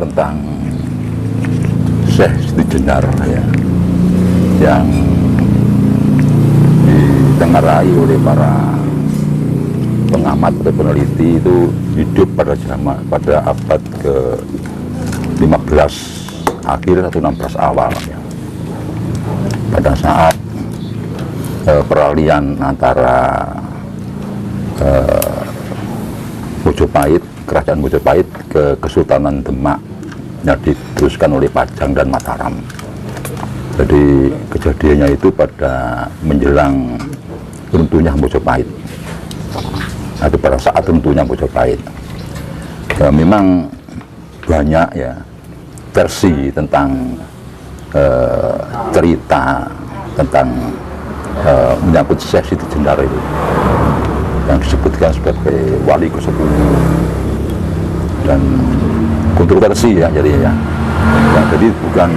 tentang Syekh Siti Jenar ya, yang ditengarai oleh para pengamat atau peneliti itu hidup pada abad ke-15 akhir atau 16 awal ya. Pada saat peralihan antara Mojopahit, kerajaan Mojopahit ke Kesultanan Demak yang diteruskan oleh Pajang dan Mataram. Jadi kejadiannya itu pada menjelang runtuhnya Mojopahit atau pada saat runtuhnya Mojopahit. Ya, memang banyak ya versi tentang cerita tentang menyangkut Syekh Siti Jenar itu, yang disebutkan sebagai wali ke-10 dan kontroversi ya jadinya ya. Jadi bukan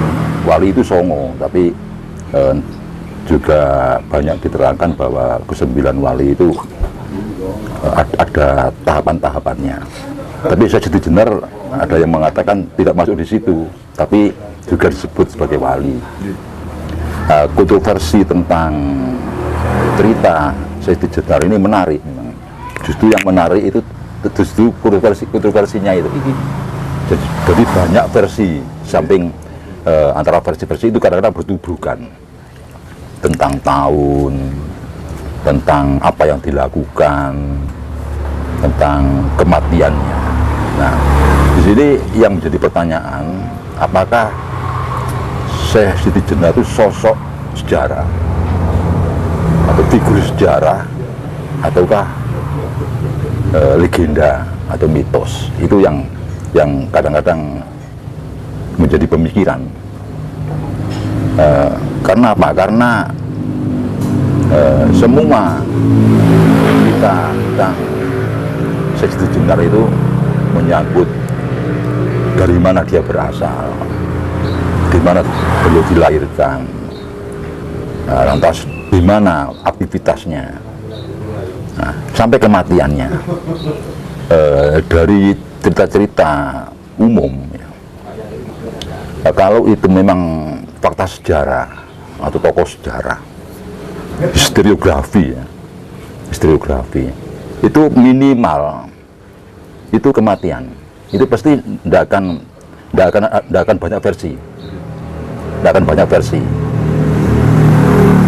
wali itu songo, tapi juga banyak diterangkan bahwa ke-9 wali itu ada tahapan-tahapannya. Tapi Syekh Siti Jenar ada yang mengatakan tidak masuk di situ, tapi juga disebut sebagai wali. Kontroversi tentang cerita Syekh Siti Jenar ini menarik memang. Justru yang menarik itu justru kontroversinya itu. Jadi banyak versi, samping antara versi-versi itu kadang-kadang bertubuhkan tentang tahun, tentang apa yang dilakukan, tentang kematiannya. Nah, di sini yang menjadi pertanyaan, apakah Syekh Siti Jenar itu sosok sejarah atau figur sejarah, ataukah legenda atau mitos? Itu yang kadang-kadang menjadi pemikiran. Karena apa? Karena semua cerita tentang Syekh Siti Jenar itu menyangkut dari mana dia berasal, di mana beliau dilahirkan, lantas di mana aktivitasnya, sampai kematiannya. Dari cerita-cerita umum ya. Kalau itu memang fakta sejarah atau tokoh sejarah, historiografi ya, historiografi itu minimal itu kematian, itu pasti tidak akan banyak versi,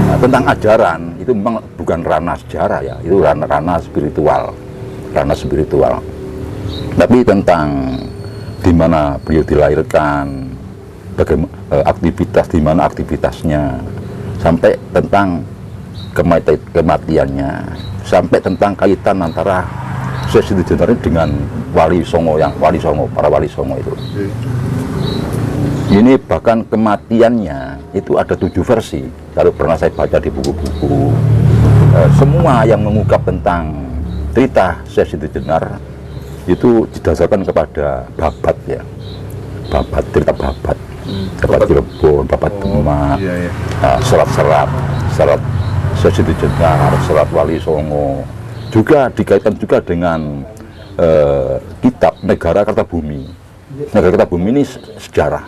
Nah, tentang ajaran itu memang bukan ranah sejarah ya, itu ranah spiritual. Tapi tentang di mana beliau dilahirkan, bagaimana aktivitas, di mana aktivitasnya, sampai tentang kematiannya, sampai tentang kaitan antara Syekh Siti Jenar dengan wali songo, para wali songo itu. Ini bahkan kematiannya itu ada 7 versi. Kalau pernah saya baca di buku-buku, semua yang mengungkap tentang cerita Syekh Siti Jenar itu didasarkan kepada babat ya, cerita babat Cirebon, babat Demak, serat Syekh Siti Jenar, serat Wali Songo, juga dikaitkan juga dengan kitab Negara Kertabumi. Negara Kertabumi ini sejarah,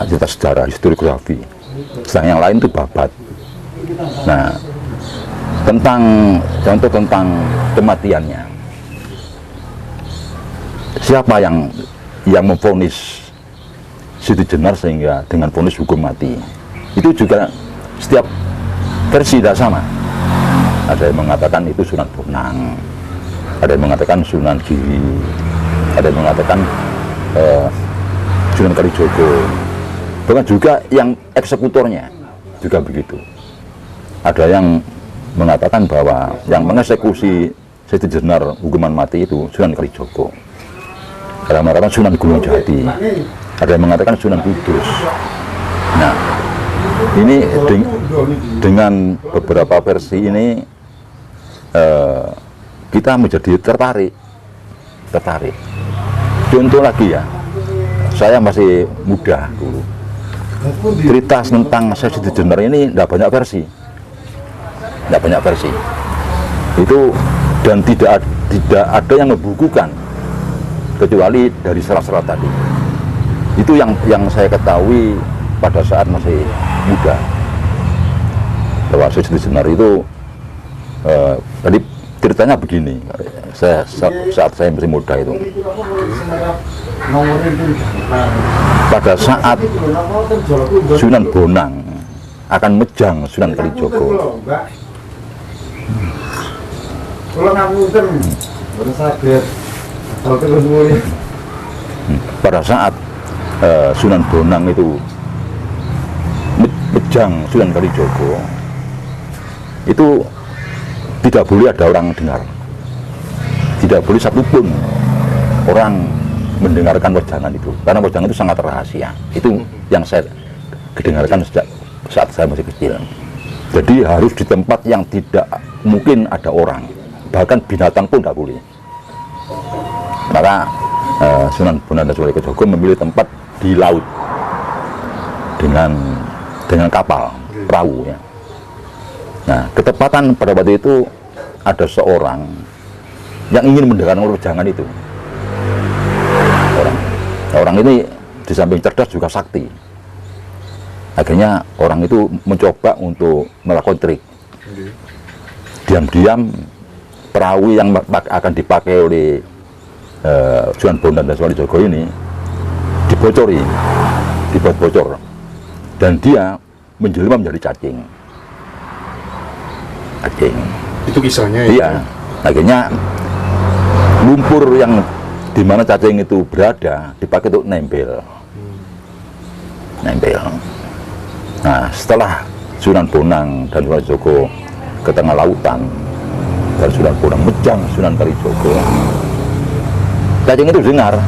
cerita sejarah, historiografi. Sedang yang lain itu babat. Nah, contoh tentang kematiannya, siapa yang memvonis Siti Jenar sehingga dengan vonis hukum mati, itu juga setiap versi tidak sama. Ada yang mengatakan itu Sunan Bonang, ada yang mengatakan Sunan Giri, ada yang mengatakan Sunan Kalijogo, bahkan juga yang eksekutornya juga begitu. Ada yang mengatakan bahwa yang mengeksekusi Siti Jenar hukuman mati itu Sunan Kalijogo, ada yang mengatakan Sunan Gunung Jati, ada yang mengatakan Sunan Kudus. Nah, ini dengan beberapa versi ini kita menjadi tertarik. Contoh lagi ya, saya masih muda dulu, cerita tentang Syekh Siti Jenar ini tidak banyak versi, itu, dan tidak ada yang membukukan kecuali dari serat-serat tadi. Itu yang saya ketahui pada saat masih muda, bahwa Syekh Siti Jenar itu tadi ceritanya begini. Saat saya masih muda itu, pada saat Sunan Bonang akan mejang Sunan Kalijogo, pada saat Sunan Bonang itu mejang Sunan Kalijogo, itu tidak boleh ada orang dengar, tidak boleh satupun orang mendengarkan wejangan itu, karena wejangan itu sangat rahasia. Itu yang saya kedengarkan sejak saat saya masih kecil. Jadi harus di tempat yang tidak mungkin ada orang, bahkan binatang pun tidak boleh. Maka Sunan Bonang dan Sunan Kalijogo memilih tempat di laut dengan kapal, perahu ya. Nah, ketepatan pada waktu itu ada seorang yang ingin mendengarkan wejangan itu. Orang ini di samping cerdas juga sakti. Akhirnya orang itu mencoba untuk melakukan trik. Diam-diam perahu yang akan dipakai oleh Sunan Bonang dan Sunan Kalijogo ini dibuat bocor, dan dia menjelma menjadi cacing. Itu kisahnya ya? Iya. Akhirnya lumpur yang di mana cacing itu berada dipakai untuk nempel. Nah, setelah Sunan Bonang dan Sunan Kalijogo ke tengah lautan dan Sunan Bonang mejang Sunan Kalijogo, cacing itu dengar.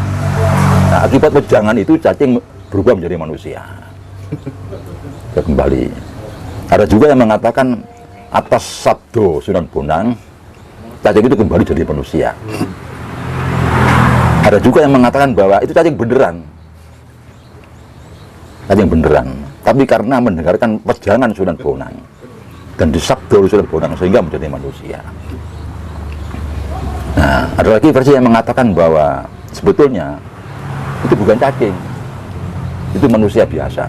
Nah, akibat wejangan itu cacing berubah menjadi manusia. Dia kembali. Ada juga yang mengatakan atas sabdo Sunan Bonang, cacing itu kembali jadi manusia. Ada juga yang mengatakan bahwa itu cacing beneran, tapi karena mendengarkan wejangan Sunan Bonang dan disabdo Sunan Bonang sehingga menjadi manusia. Nah, ada lagi versi yang mengatakan bahwa sebetulnya itu bukan cacing, itu manusia biasa.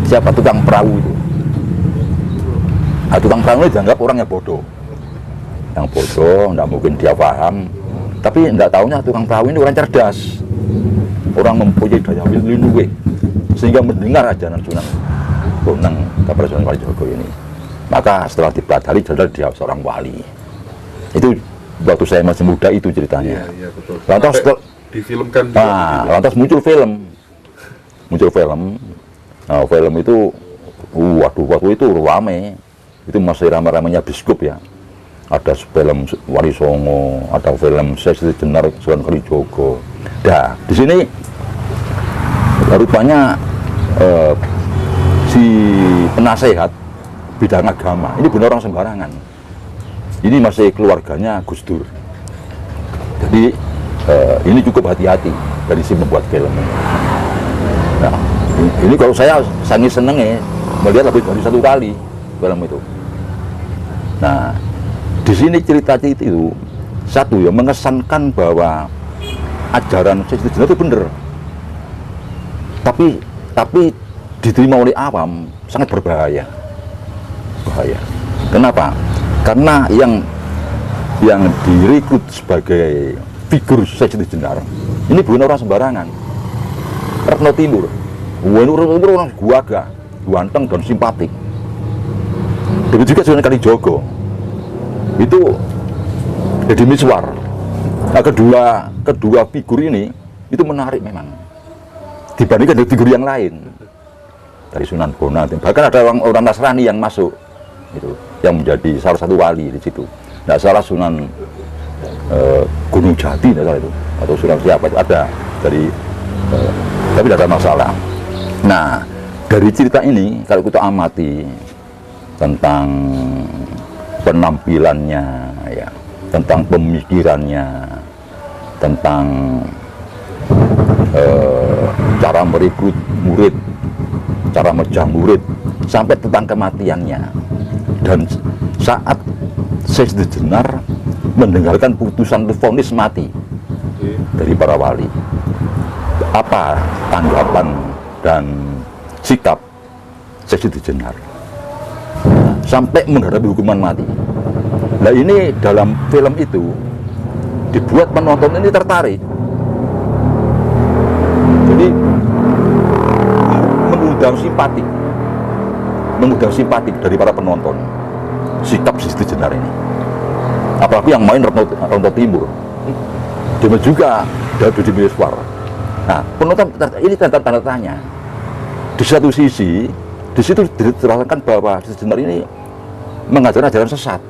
Siapa tukang perahu itu? Nah, tukang perahu ini dianggap orang yang bodoh, tidak mungkin dia paham. Tapi tidak tahunya tukang perahu ini orang cerdas, orang mempunyai daya lindungi, sehingga mendengar ajaran Sunan Bonang kepada Sunan Kalijogo ini. Maka setelah dipelajari, jadi dia seorang wali. Itu waktu saya masih muda itu ceritanya. Iya, betul. Lantas difilmkan. Lantas muncul film. Nah, film itu, waktu itu rame. Itu masih ramai-ramainya biskup ya. Ada film Wali Songo, ada film Syekh Siti Jenar, Sunan Kalijogo. Nah, di sini rupanya si penasehat bidang agama ini bukan orang sembarangan. Ini masih keluarganya Gus Dur. Jadi ini cukup hati-hati dari si membuat film. Nah, ini kalau saya sangat seneng ya melihat lebih dari satu kali film itu. Nah, di sini cerita itu satu ya mengesankan bahwa ajaran Syekh Siti Jenar itu benar, tapi diterima oleh awam sangat berbahaya. Kenapa? Karena yang direkrut sebagai figur Syekh Siti Jenar ini bukan orang sembarangan. Retno Timur, orang gagah, ganteng dan simpatik. Begitu juga Sunan Kalijogo. Itu jadi miswar. Nah, kedua figur ini itu menarik memang dibandingkan dengan figur yang lain dari Sunan Bonang. Bahkan ada orang Nasrani yang masuk itu, yang menjadi salah satu wali di situ. Tidak salah Sunan Gunung Jati itu, atau Sunan siapa itu ada dari tapi tidak ada masalah. Nah, dari cerita ini kalau kita amati tentang penampilannya ya, tentang pemikirannya, tentang cara merekrut murid, cara mejang murid, sampai tentang kematiannya. Dan saat Syekh Siti Jenar mendengarkan putusan vonis mati, dari para wali. Apa tanggapan dan sikap Syekh Siti Jenar sampai menghadapi hukuman mati. Nah ini dalam film itu dibuat penonton ini tertarik, jadi mengundang simpati dari para penonton sikap Siti Jenar ini. Apalagi yang main Ronto Timur, demikian juga Dodi Miswar. Nah penonton ini tanda tanya. Di satu sisi, di situ diterangkan bahwa Siti Jenar ini mengajarkan ajaran sesat.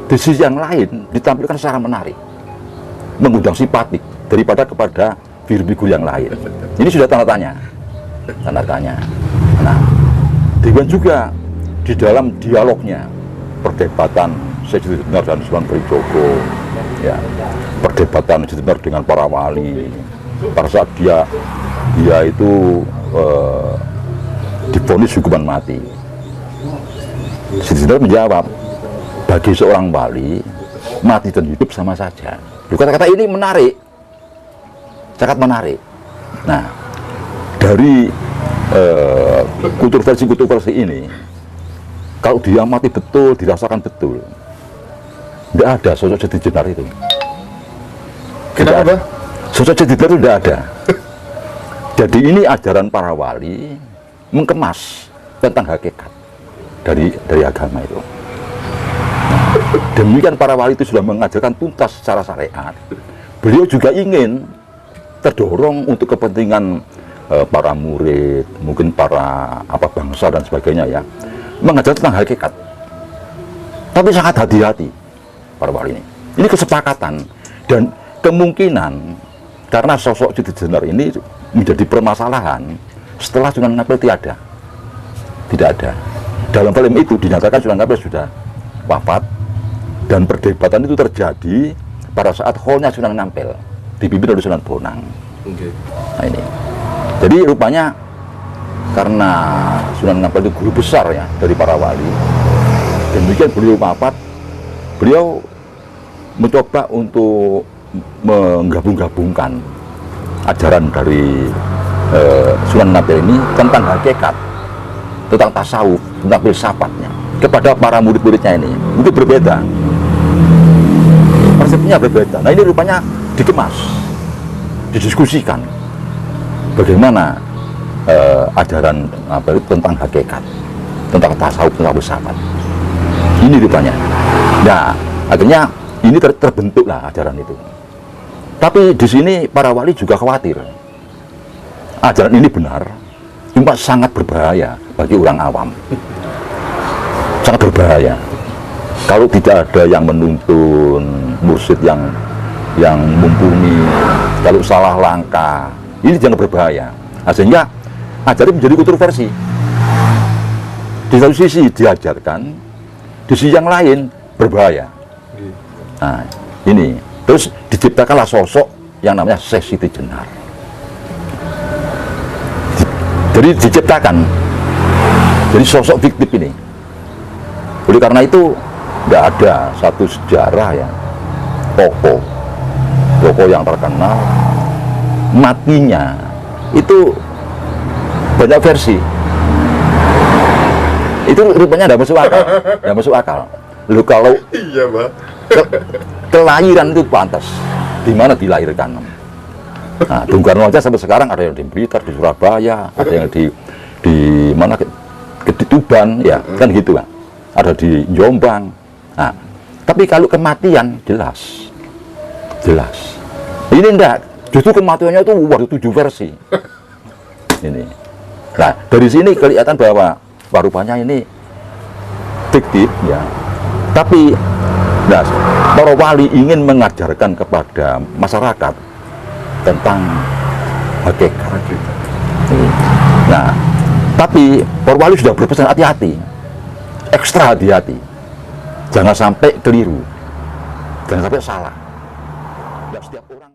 Di sisi yang lain ditampilkan secara menarik, mengundang simpatik daripada kepada figur-figur yang lain. Ini sudah tanda tanya. Nah, demikian juga di dalam dialognya, perdebatan Syekh Siti Jenar dan Sunan Kalijogo, ya, perdebatan Siti Jenar dengan para wali, pada saat dia itu divonis hukuman mati. Siti Jenar menjawab, bagi seorang wali mati dan hidup sama saja. Kata-kata ini menarik, sangat menarik. Nah, dari kultur-versi ini, kalau dia mati betul, dirasakan betul, tidak ada sosok Siti Jenar itu. Kenapa? Sosok Siti Jenar itu tidak ada. Jadi ini ajaran para wali mengemas tentang hakikat dari agama itu. Demikian para wali itu sudah mengajarkan tuntas secara syariat. Beliau juga ingin terdorong untuk kepentingan para murid, mungkin para bangsa dan sebagainya, ya, mengajar tentang hakikat. Tapi sangat hati-hati para wali ini. Ini kesepakatan dan kemungkinan karena sosok Siti Jenar ini menjadi permasalahan setelah Sunan Ampel tidak ada. Dalam film itu dinyatakan Sunan Ampel sudah wafat dan perdebatan itu terjadi pada saat haulnya Sunan Ampel dipimpin oleh Sunan Bonang. Okay. Nah ini, jadi rupanya karena Sunan Ampel itu guru besar ya dari para wali, demikian beliau wafat, beliau mencoba untuk menggabung-gabungkan ajaran dari Sunan Ampel ini tentang hakikat, tentang tasawuf, tentang filsafatnya kepada para murid-muridnya ini. Mungkin berbeda, persepsinya berbeda. Nah ini rupanya dikemas, didiskusikan bagaimana ajaran tentang hakikat, tentang tasawuf, tentang filsafat. Ini rupanya. Nah akhirnya ini terbentuklah ajaran itu. Tapi di sini para wali juga khawatir ajaran ini benar, cuma sangat berbahaya bagi orang awam. Sangat berbahaya kalau tidak ada yang menuntun, mursyid yang mumpuni. Kalau salah langkah, ini jangan berbahaya. Nah, sehingga ajaran menjadi kontroversi. Di satu sisi diajarkan, di sisi yang lain berbahaya. Nah ini terus diciptakanlah sosok yang namanya Syekh Siti Jenar. Jadi diciptakan jadi sosok fiktif ini. Oleh karena itu tidak ada satu sejarah ya, tokoh yang terkenal matinya itu banyak versi. Itu rupanya tidak masuk akal. Loh, kalau Iya, Pak. kelahiran itu pantas, di mana dilahirkan. Nah, Bung Karno aja sampai sekarang ada yang di Blitar, di Surabaya, ada yang di mana di Tuban, ya kan gitu kan. Ada di Jombang. Nah, tapi kalau kematian jelas. Ini enggak, justru kematiannya itu waduh 7 versi. Ini. Nah, dari sini kelihatan bahwa rupanya ini fiktif ya. Tapi nah, para wali ingin mengajarkan kepada masyarakat tentang hakikat. Nah, tapi para wali sudah berpesan hati-hati, ekstra hati-hati, jangan sampai keliru, jangan sampai salah. Dan setiap orang